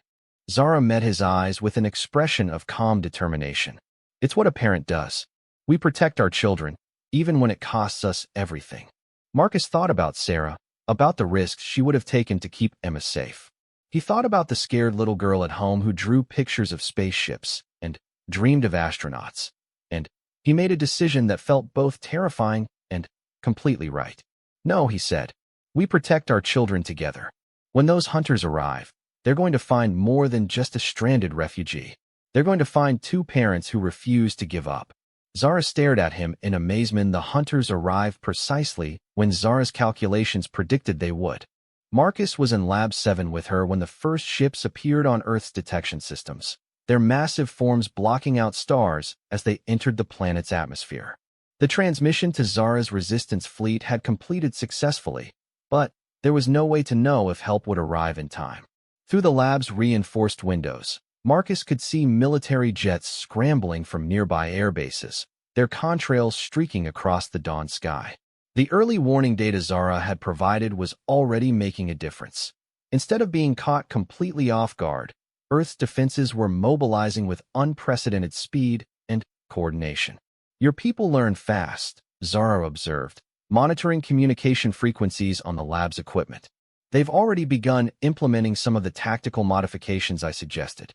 Zara met his eyes with an expression of calm determination. It's what a parent does. We protect our children, even when it costs us everything. Marcus thought about Sarah, about the risks she would have taken to keep Emma safe. He thought about the scared little girl at home who drew pictures of spaceships and dreamed of astronauts. And he made a decision that felt both terrifying and completely right. No, he said. We protect our children together. When those hunters arrive, they're going to find more than just a stranded refugee. They're going to find 2 parents who refuse to give up. Zara stared at him in amazement. The hunters arrived precisely when Zara's calculations predicted they would. Marcus was in Lab 7 with her when the first ships appeared on Earth's detection systems, their massive forms blocking out stars as they entered the planet's atmosphere. The transmission to Zara's resistance fleet had completed successfully, but there was no way to know if help would arrive in time. Through the lab's reinforced windows, Marcus could see military jets scrambling from nearby air bases, their contrails streaking across the dawn sky. The early warning data Zara had provided was already making a difference. Instead of being caught completely off guard, Earth's defenses were mobilizing with unprecedented speed and coordination. Your people learn fast, Zara observed, monitoring communication frequencies on the lab's equipment. They've already begun implementing some of the tactical modifications I suggested.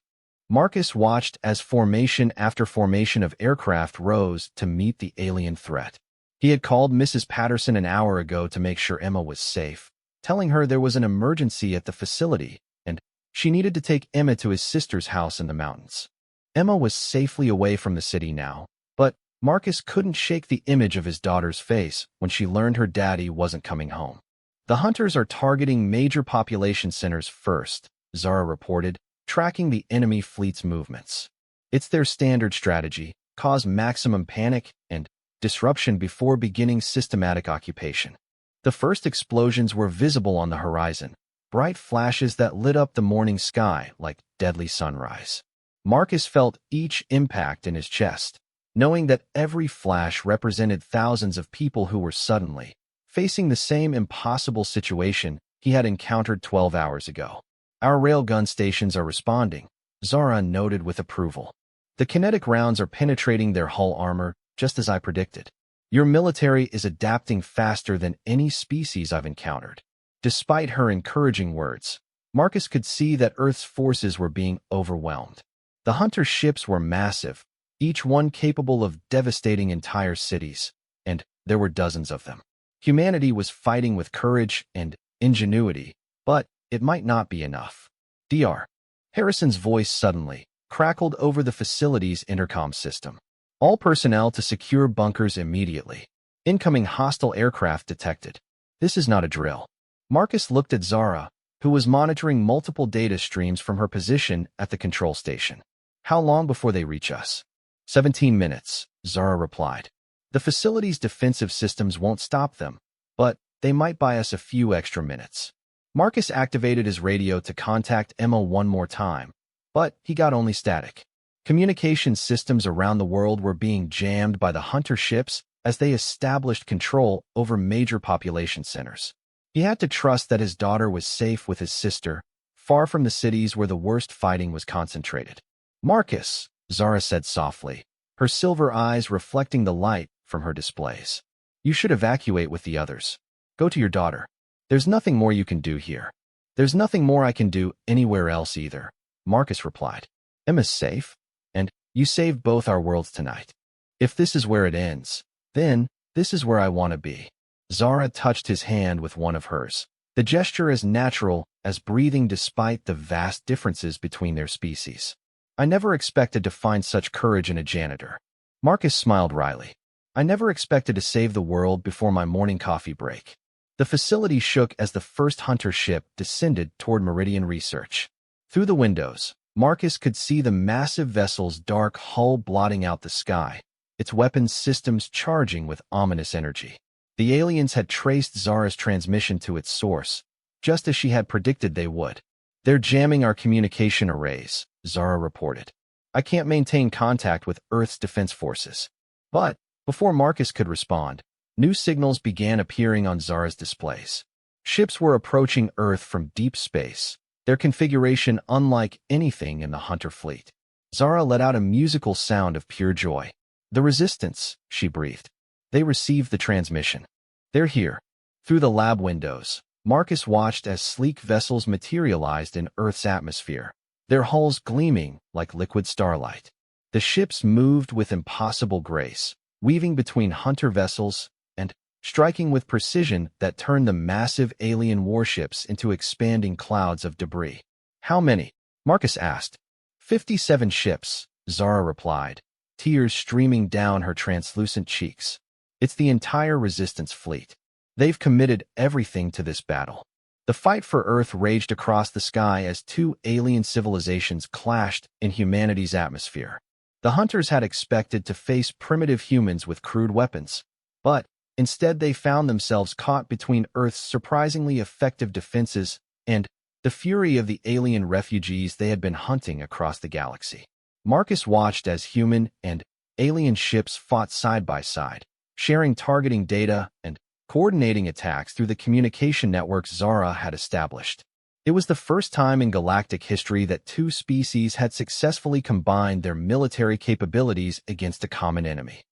Marcus watched as formation after formation of aircraft rose to meet the alien threat. He had called Mrs. Patterson an hour ago to make sure Emma was safe, telling her there was an emergency at the facility, and she needed to take Emma to his sister's house in the mountains. Emma was safely away from the city now, but Marcus couldn't shake the image of his daughter's face when she learned her daddy wasn't coming home. The hunters are targeting major population centers first, Zara reported, tracking the enemy fleet's movements. It's their standard strategy, cause maximum panic and disruption before beginning systematic occupation. The first explosions were visible on the horizon, bright flashes that lit up the morning sky like deadly sunrise. Marcus felt each impact in his chest, knowing that every flash represented thousands of people who were suddenly facing the same impossible situation he had encountered 12 hours ago. Our railgun stations are responding, Zara noted with approval. The kinetic rounds are penetrating their hull armor, just as I predicted. Your military is adapting faster than any species I've encountered. Despite her encouraging words, Marcus could see that Earth's forces were being overwhelmed. The hunter ships were massive, each one capable of devastating entire cities, and there were dozens of them. Humanity was fighting with courage and ingenuity, but it might not be enough. Dr. Harrison's voice suddenly crackled over the facility's intercom system. All personnel to secure bunkers immediately. Incoming hostile aircraft detected. This is not a drill. Marcus looked at Zara, who was monitoring multiple data streams from her position at the control station. How long before they reach us? 17 minutes, Zara replied. The facility's defensive systems won't stop them, but they might buy us a few extra minutes. Marcus activated his radio to contact Emma one more time, but he got only static. Communication systems around the world were being jammed by the hunter ships as they established control over major population centers. He had to trust that his daughter was safe with his sister, far from the cities where the worst fighting was concentrated. Marcus, Zara said softly, her silver eyes reflecting the light from her displays. You should evacuate with the others. Go to your daughter. There's nothing more you can do here. There's nothing more I can do anywhere else either, Marcus replied. Emma's safe, and you saved both our worlds tonight. If this is where it ends, then this is where I want to be. Zara touched his hand with one of hers, the gesture as natural as breathing despite the vast differences between their species. I never expected to find such courage in a janitor. Marcus smiled wryly. I never expected to save the world before my morning coffee break. The facility shook as the first hunter ship descended toward Meridian Research. Through the windows, Marcus could see the massive vessel's dark hull blotting out the sky, its weapons systems charging with ominous energy. The aliens had traced Zara's transmission to its source, just as she had predicted they would. They're jamming our communication arrays, Zara reported. I can't maintain contact with Earth's defense forces. But before Marcus could respond, new signals began appearing on Zara's displays. Ships were approaching Earth from deep space, their configuration unlike anything in the hunter fleet. Zara let out a musical sound of pure joy. The Resistance, she breathed. They received the transmission. They're here. Through the lab windows, Marcus watched as sleek vessels materialized in Earth's atmosphere, their hulls gleaming like liquid starlight. The ships moved with impossible grace, weaving between hunter vessels and striking with precision that turned the massive alien warships into expanding clouds of debris. How many? Marcus asked. 57 ships, Zara replied, tears streaming down her translucent cheeks. It's the entire Resistance fleet. They've committed everything to this battle. The fight for Earth raged across the sky as two alien civilizations clashed in humanity's atmosphere. The hunters had expected to face primitive humans with crude weapons, but instead they found themselves caught between Earth's surprisingly effective defenses and the fury of the alien refugees they had been hunting across the galaxy. Marcus watched as human and alien ships fought side by side, sharing targeting data and coordinating attacks through the communication networks Zara had established. It was the first time in galactic history that two species had successfully combined their military capabilities against a common enemy.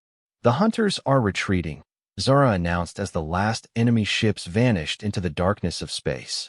The hunters are retreating, Zara announced as the last enemy ships vanished into the darkness of space.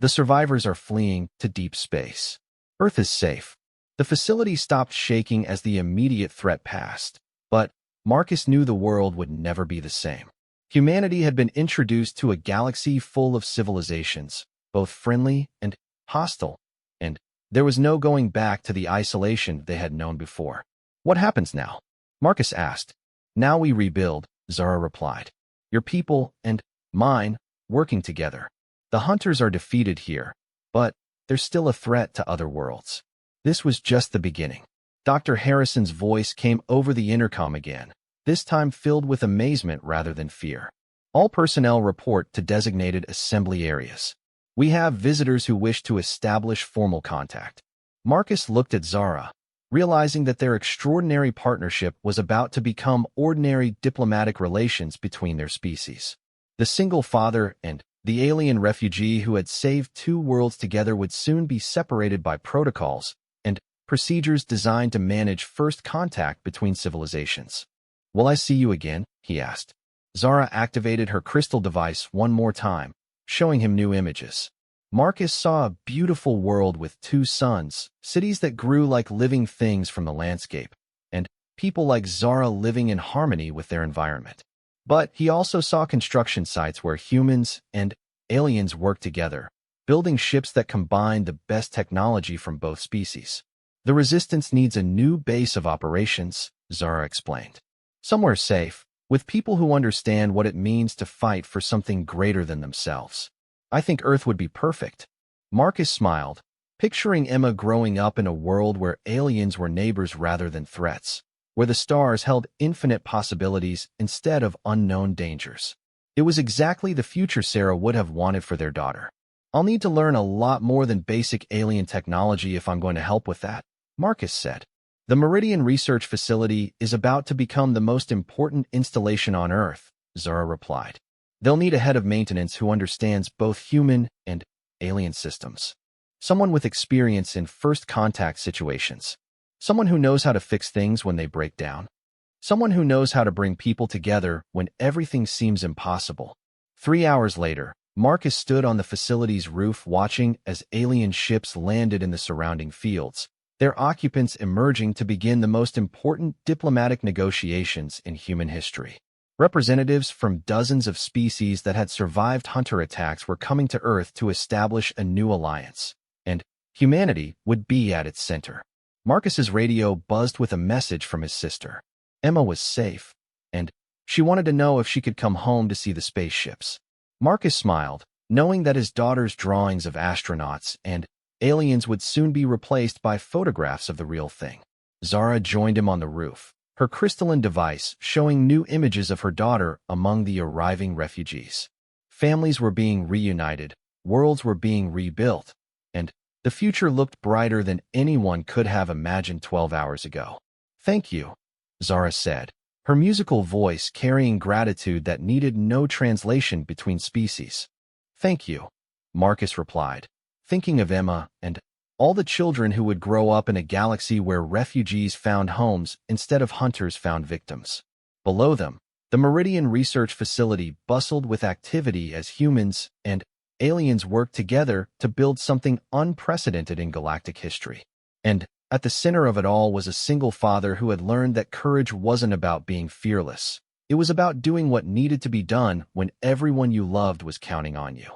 The survivors are fleeing to deep space. Earth is safe. The facility stopped shaking as the immediate threat passed. But Marcus knew the world would never be the same. Humanity had been introduced to a galaxy full of civilizations, both friendly and hostile, and there was no going back to the isolation they had known before. What happens now? Marcus asked. Now we rebuild, Zara replied. Your people and mine working together. The hunters are defeated here, but there's still a threat to other worlds. This was just the beginning. Dr. Harrison's voice came over the intercom again, this time filled with amazement rather than fear. All personnel report to designated assembly areas. We have visitors who wish to establish formal contact. Marcus looked at Zara, realizing that their extraordinary partnership was about to become ordinary diplomatic relations between their species. The single father and the alien refugee who had saved two worlds together would soon be separated by protocols and procedures designed to manage first contact between civilizations. Will I see you again? He asked. Zara activated her crystal device one more time, showing him new images. Marcus saw a beautiful world with two suns, cities that grew like living things from the landscape, and people like Zara living in harmony with their environment. But he also saw construction sites where humans and aliens worked together, building ships that combined the best technology from both species. The Resistance needs a new base of operations, Zara explained. Somewhere safe, with people who understand what it means to fight for something greater than themselves. I think Earth would be perfect. Marcus smiled, picturing Emma growing up in a world where aliens were neighbors rather than threats, where the stars held infinite possibilities instead of unknown dangers. It was exactly the future Sarah would have wanted for their daughter. I'll need to learn a lot more than basic alien technology if I'm going to help with that, Marcus said. The Meridian Research Facility is about to become the most important installation on Earth, Zara replied. They'll need a head of maintenance who understands both human and alien systems. Someone with experience in first contact situations. Someone who knows how to fix things when they break down. Someone who knows how to bring people together when everything seems impossible. 3 hours later, Marcus stood on the facility's roof watching as alien ships landed in the surrounding fields, their occupants emerging to begin the most important diplomatic negotiations in human history. Representatives from dozens of species that had survived hunter attacks were coming to Earth to establish a new alliance, and humanity would be at its center. Marcus's radio buzzed with a message from his sister. Emma was safe, and she wanted to know if she could come home to see the spaceships. Marcus smiled, knowing that his daughter's drawings of astronauts and aliens would soon be replaced by photographs of the real thing. Zara joined him on the roof, her crystalline device showing new images of her daughter among the arriving refugees. Families were being reunited, worlds were being rebuilt, and the future looked brighter than anyone could have imagined 12 hours ago. Thank you, Zara said, her musical voice carrying gratitude that needed no translation between species. Thank you, Marcus replied, thinking of Emma and all the children who would grow up in a galaxy where refugees found homes instead of hunters found victims. Below them, the Meridian Research Facility bustled with activity as humans and aliens worked together to build something unprecedented in galactic history. And at the center of it all was a single father who had learned that courage wasn't about being fearless. It was about doing what needed to be done when everyone you loved was counting on you.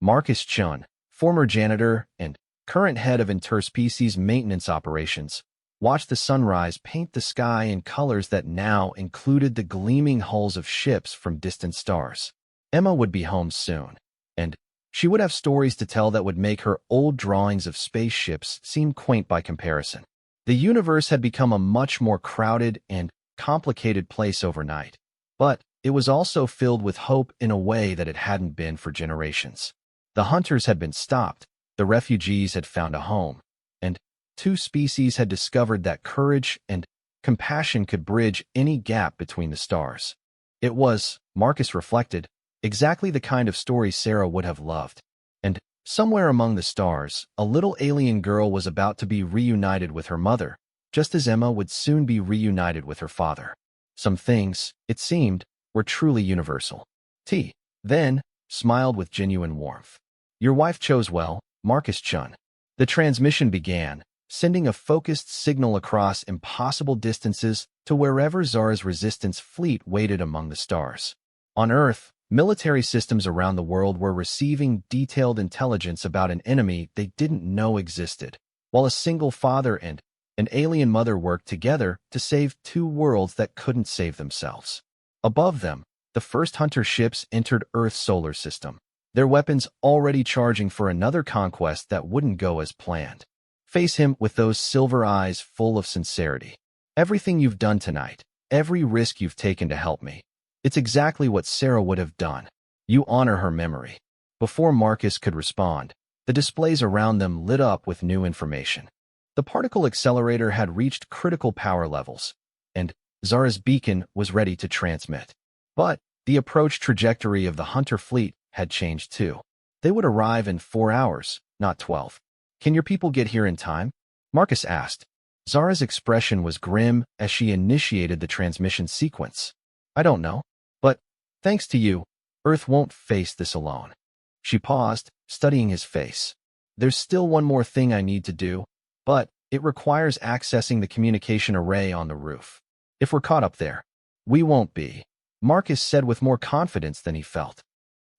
Marcus Chun, former janitor and current head of interspecies maintenance operations, watched the sunrise paint the sky in colors that now included the gleaming hulls of ships from distant stars. Emma would be home soon, and she would have stories to tell that would make her old drawings of spaceships seem quaint by comparison. The universe had become a much more crowded and complicated place overnight, but it was also filled with hope in a way that it hadn't been for generations. The hunters had been stopped, the refugees had found a home, and two species had discovered that courage and compassion could bridge any gap between the stars. It was, Marcus reflected, exactly the kind of story Sarah would have loved. And somewhere among the stars, a little alien girl was about to be reunited with her mother, just as Emma would soon be reunited with her father. Some things, it seemed, were truly universal. T. then smiled with genuine warmth. Your wife chose well, Marcus Chun. The transmission began, sending a focused signal across impossible distances to wherever Zara's resistance fleet waited among the stars. On Earth, military systems around the world were receiving detailed intelligence about an enemy they didn't know existed, while a single father and an alien mother worked together to save two worlds that couldn't save themselves. Above them, the first hunter ships entered Earth's solar system, their weapons already charging for another conquest that wouldn't go as planned. Face him with those silver eyes full of sincerity. Everything you've done tonight, every risk you've taken to help me. It's exactly what Sarah would have done. You honor her memory. Before Marcus could respond, the displays around them lit up with new information. The particle accelerator had reached critical power levels, and Zara's beacon was ready to transmit. But the approach trajectory of the hunter fleet had changed too. They would arrive in 4 hours, not 12. Can your people get here in time? Marcus asked. Zara's expression was grim as she initiated the transmission sequence. I don't know. But, thanks to you, Earth won't face this alone. She paused, studying his face. There's still one more thing I need to do, but it requires accessing the communication array on the roof. If we're caught up there, we won't be, Marcus said with more confidence than he felt.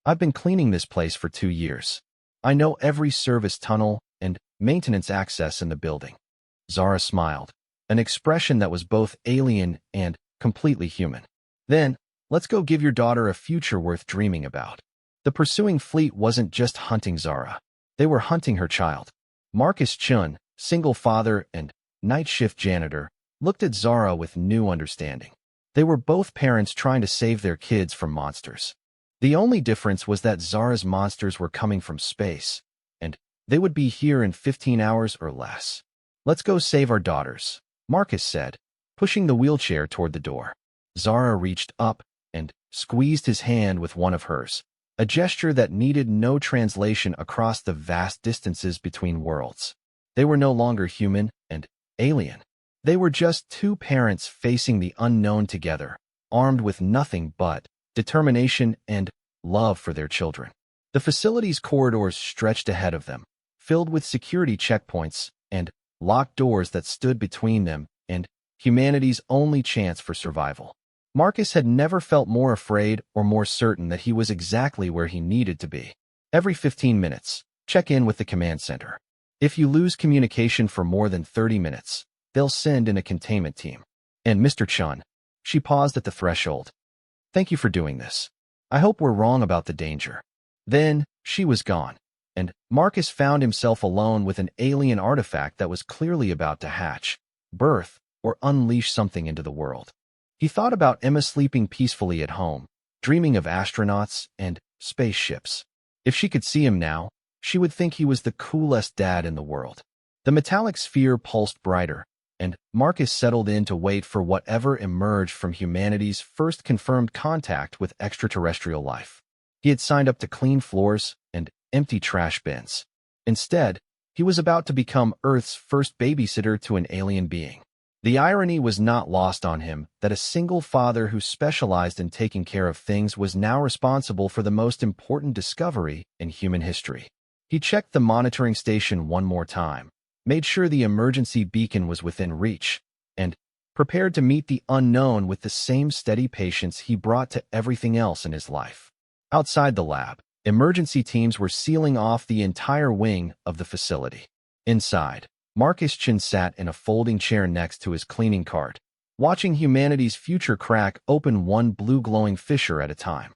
I've been cleaning this place for 2 years. I know every service tunnel and maintenance access in the building. Zara smiled, an expression that was both alien and completely human. Then, let's go give your daughter a future worth dreaming about. The pursuing fleet wasn't just hunting Zara. They were hunting her child. Marcus Chun, single father and night shift janitor, looked at Zara with new understanding. They were both parents trying to save their kids from monsters. The only difference was that Zara's monsters were coming from space, and they would be here in 15 hours or less. Let's go save our daughters, Marcus said, pushing the wheelchair toward the door. Zara reached up and squeezed his hand with one of hers, a gesture that needed no translation across the vast distances between worlds. They were no longer human and alien. They were just two parents facing the unknown together, armed with nothing but determination and love for their children. The facility's corridors stretched ahead of them, filled with security checkpoints and locked doors that stood between them and humanity's only chance for survival. Marcus had never felt more afraid or more certain that he was exactly where he needed to be. Every 15 minutes, check in with the command center. If you lose communication for more than 30 minutes, they'll send in a containment team. And Mr. Chun, she paused at the threshold. Thank you for doing this. I hope we're wrong about the danger. Then, she was gone, and Marcus found himself alone with an alien artifact that was clearly about to hatch, birth, or unleash something into the world. He thought about Emma sleeping peacefully at home, dreaming of astronauts and spaceships. If she could see him now, she would think he was the coolest dad in the world. The metallic sphere pulsed brighter, and Marcus settled in to wait for whatever emerged from humanity's first confirmed contact with extraterrestrial life. He had signed up to clean floors and empty trash bins. Instead, he was about to become Earth's first babysitter to an alien being. The irony was not lost on him that a single father who specialized in taking care of things was now responsible for the most important discovery in human history. He checked the monitoring station one more time, made sure the emergency beacon was within reach, and prepared to meet the unknown with the same steady patience he brought to everything else in his life. Outside the lab, emergency teams were sealing off the entire wing of the facility. Inside, Marcus Chin sat in a folding chair next to his cleaning cart, watching humanity's future crack open one blue glowing fissure at a time.